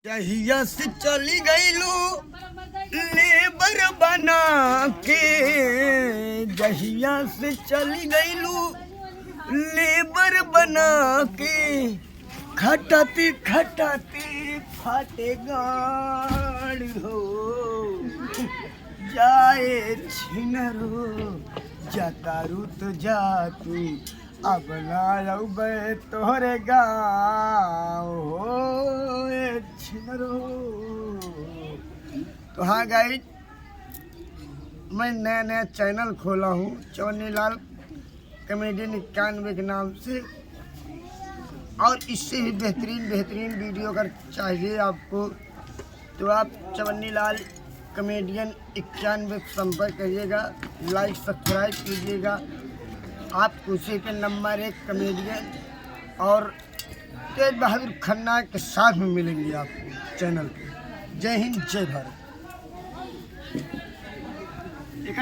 तहिया से चली गईलू लेबर बना के, जहिया से चली गईलू लेबर बना के, खटाती खटाती फाटे गाड़ हो जाए छिनरो, जातारू तो जा तू अब ना लौबे तोहरे गाँव हो छिनरो। तो हाँ गाइस, मैं नया नया चैनल खोला हूँ चवन्नी लाल कॉमेडियन 91 के नाम से, और इससे भी बेहतरीन वीडियो अगर चाहिए आपको तो आप चवन्नी लाल कॉमेडियन 91 संपर्क करिएगा, लाइक सब्सक्राइब कीजिएगा। आपको उसी पे नंबर 1 कॉमेडियन और तेज बहादुर खन्ना के साथ में मिलेंगे आपको चैनल पे। जय हिंद जय भारत। एक